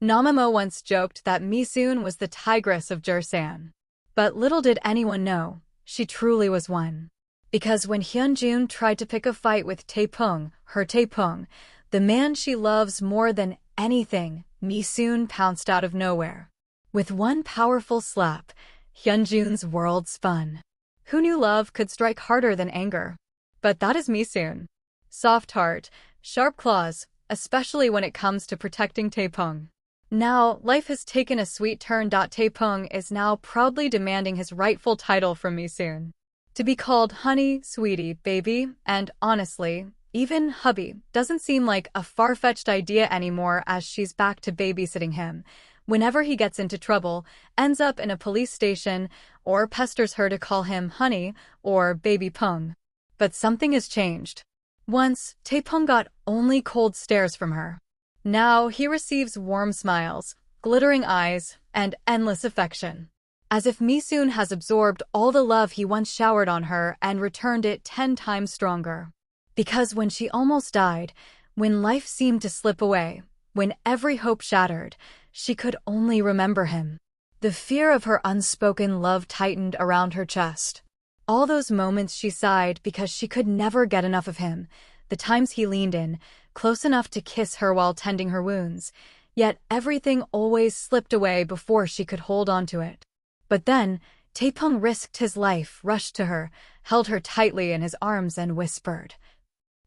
Namamo once joked that Mi-soon was the tigress of Jursan. But little did anyone know, she truly was one. Because when Hyunjun tried to pick a fight with Tae-poong, her Tae-poong, the man she loves more than anything, Mi-soon pounced out of nowhere. With one powerful slap, Hyunjun's world spun. Who knew love could strike harder than anger? But that is Mi-soon. Soft heart, sharp claws, especially when it comes to protecting Tae-poong. Now, life has taken a sweet turn. Tae-poong is now proudly demanding his rightful title from Mi-soon. To be called honey, sweetie, baby, and honestly, even hubby, doesn't seem like a far-fetched idea anymore, as she's back to babysitting him. Whenever he gets into trouble, ends up in a police station, or pesters her to call him honey or baby poong. But something has changed. Once, Tae-poong got only cold stares from her. Now he receives warm smiles, glittering eyes, and endless affection. As if Mi-soon has absorbed all the love he once showered on her and returned it 10 times stronger. Because when she almost died, when life seemed to slip away, when every hope shattered, she could only remember him. The fear of her unspoken love tightened around her chest. All those moments she sighed because she could never get enough of him, the times he leaned in, close enough to kiss her while tending her wounds, yet everything always slipped away before she could hold on to it. But then, Tae-poong risked his life, rushed to her, held her tightly in his arms and whispered.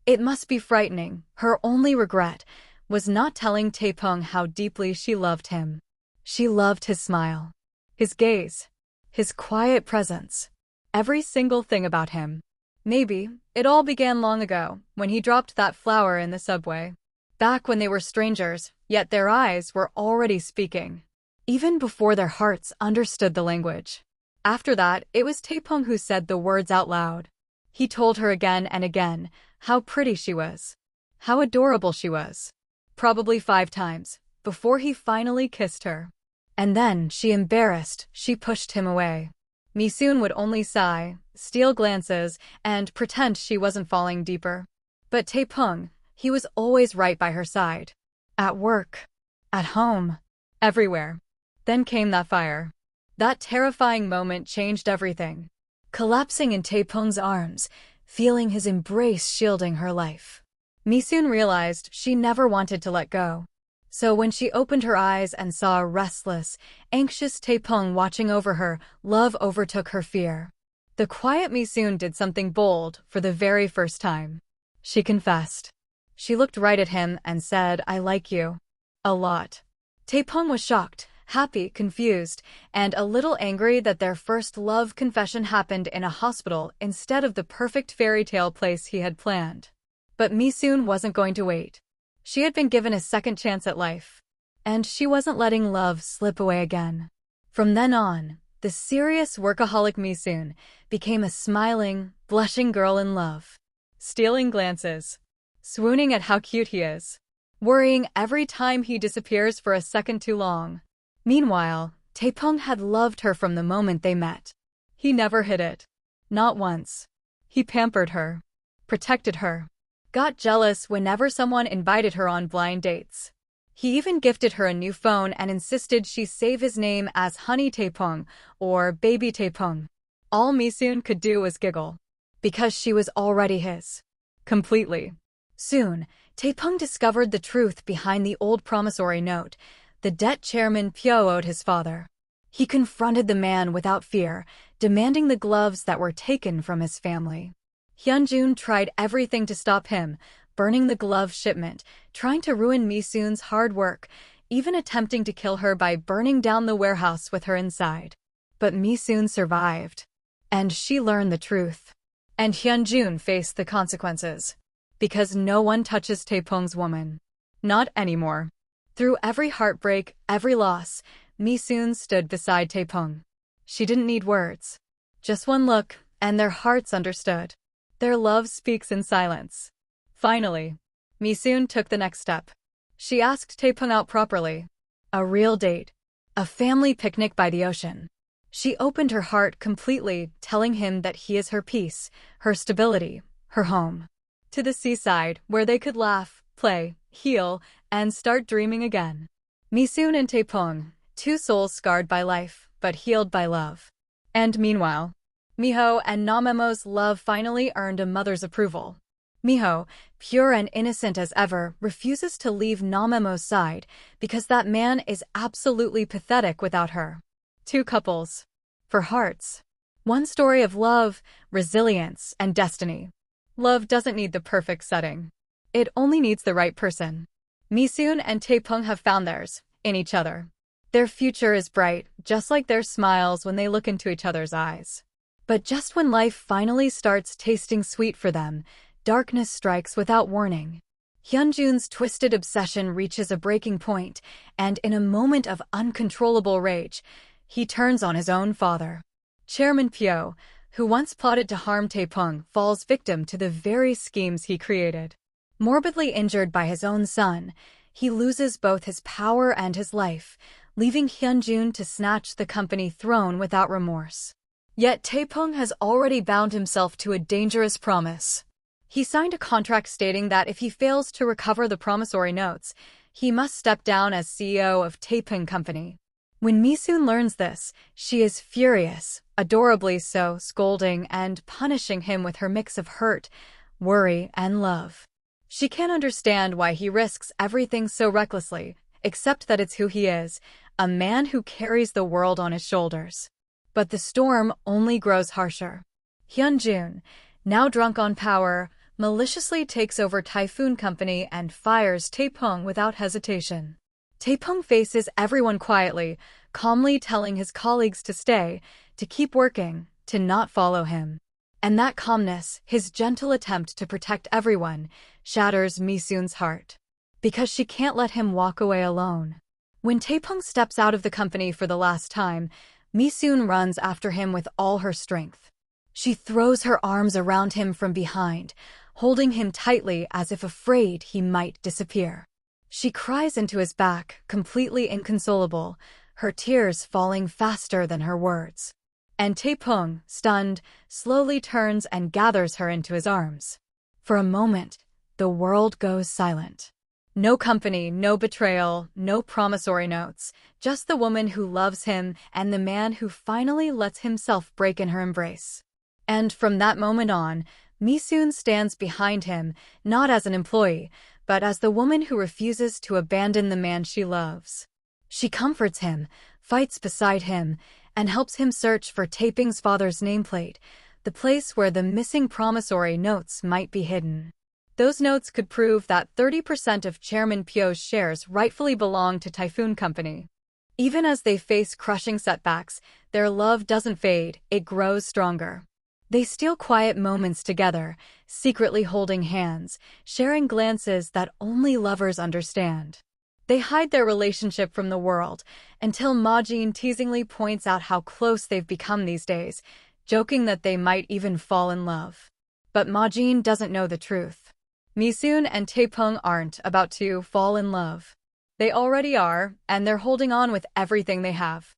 It must be frightening. Her only regret was not telling Tae-poong how deeply she loved him. She loved his smile, his gaze, his quiet presence, every single thing about him. Maybe it all began long ago, when he dropped that flower in the subway. Back when they were strangers, yet their eyes were already speaking. Even before their hearts understood the language. After that, it was Tae-poong who said the words out loud. He told her again and again how pretty she was, how adorable she was. Probably 5 times, before he finally kissed her. And then, embarrassed, she pushed him away. Mi-soon would only sigh, steal glances, and pretend she wasn't falling deeper. But Tae-poong, he was always right by her side. At work, at home, everywhere. Then came that fire. That terrifying moment changed everything. Collapsing in Tae-poong's arms, feeling his embrace shielding her life. Mi-soon realized she never wanted to let go. So when she opened her eyes and saw a restless, anxious Tae-poong watching over her, love overtook her fear. The quiet Mi-soon did something bold for the very first time. She confessed. She looked right at him and said, "I like you. A lot." Tae-poong was shocked, happy, confused, and a little angry that their first love confession happened in a hospital instead of the perfect fairy tale place he had planned. But Mi-soon wasn't going to wait. She had been given a second chance at life. And she wasn't letting love slip away again. From then on, the serious workaholic Mi-soon became a smiling, blushing girl in love. Stealing glances. Swooning at how cute he is. Worrying every time he disappears for a second too long. Meanwhile, Tae-poong had loved her from the moment they met. He never hid it. Not once. He pampered her. Protected her. Got jealous whenever someone invited her on blind dates. He even gifted her a new phone and insisted she save his name as Honey Tae-poong or Baby Tae-poong. All Mi-soon could do was giggle. Because she was already his. Completely. Soon, Tae-poong discovered the truth behind the old promissory note, the debt chairman Pyo owed his father. He confronted the man without fear, demanding the gloves that were taken from his family. Hyunjun tried everything to stop him, burning the glove shipment, trying to ruin Mi-soon's hard work, even attempting to kill her by burning down the warehouse with her inside. But Mi-soon survived. And she learned the truth. And Hyunjun faced the consequences. Because no one touches Tae-poong's woman. Not anymore. Through every heartbreak, every loss, Mi-soon stood beside Tae-poong. She didn't need words. Just one look, and their hearts understood. Their love speaks in silence. Finally, Mi-soon took the next step. She asked Tae-poong out properly. A real date. A family picnic by the ocean. She opened her heart completely, telling him that he is her peace, her stability, her home. To the seaside, where they could laugh, play, heal, and start dreaming again. Mi-soon and Tae-poong, two souls scarred by life, but healed by love. And meanwhile, Miho and Namemo's love finally earned a mother's approval. Miho, pure and innocent as ever, refuses to leave Namemo's side because that man is absolutely pathetic without her. Two couples. For hearts. One story of love, resilience, and destiny. Love doesn't need the perfect setting. It only needs the right person. Mi-soon and Tae-poong have found theirs, in each other. Their future is bright, just like their smiles when they look into each other's eyes. But just when life finally starts tasting sweet for them, darkness strikes without warning. Hyunjun's twisted obsession reaches a breaking point, and in a moment of uncontrollable rage, he turns on his own father. Chairman Pyo, who once plotted to harm Tae-poong, falls victim to the very schemes he created. Morbidly injured by his own son, he loses both his power and his life, leaving Hyunjun to snatch the company throne without remorse. Yet Tae-poong has already bound himself to a dangerous promise. He signed a contract stating that if he fails to recover the promissory notes, he must step down as CEO of Taepung Company. When Mi-soon learns this, she is furious, adorably so, scolding and punishing him with her mix of hurt, worry, and love. She can't understand why he risks everything so recklessly, except that it's who he is, a man who carries the world on his shoulders. But the storm only grows harsher. Hyunjun, now drunk on power, maliciously takes over Typhoon Company and fires Tae-poong without hesitation. Tae-poong faces everyone quietly, calmly telling his colleagues to stay, to keep working, to not follow him. And that calmness, his gentle attempt to protect everyone, shatters Mi-soon's heart. Because she can't let him walk away alone. When Tae-poong steps out of the company for the last time, Mi-soon runs after him with all her strength. She throws her arms around him from behind, holding him tightly as if afraid he might disappear. She cries into his back, completely inconsolable, her tears falling faster than her words. And Tae-poong, stunned, slowly turns and gathers her into his arms. For a moment, the world goes silent. No company, no betrayal, no promissory notes, just the woman who loves him and the man who finally lets himself break in her embrace. And from that moment on, Mi-soon stands behind him, not as an employee, but as the woman who refuses to abandon the man she loves. She comforts him, fights beside him, and helps him search for Taeping's father's nameplate, the place where the missing promissory notes might be hidden. Those notes could prove that 30% of Chairman Pyo's shares rightfully belong to Typhoon Company. Even as they face crushing setbacks, their love doesn't fade, it grows stronger. They steal quiet moments together, secretly holding hands, sharing glances that only lovers understand. They hide their relationship from the world, until Ma-jin teasingly points out how close they've become these days, joking that they might even fall in love. But Ma-jin doesn't know the truth. Mi-soon and Tae-poong aren't about to fall in love. They already are, and they're holding on with everything they have.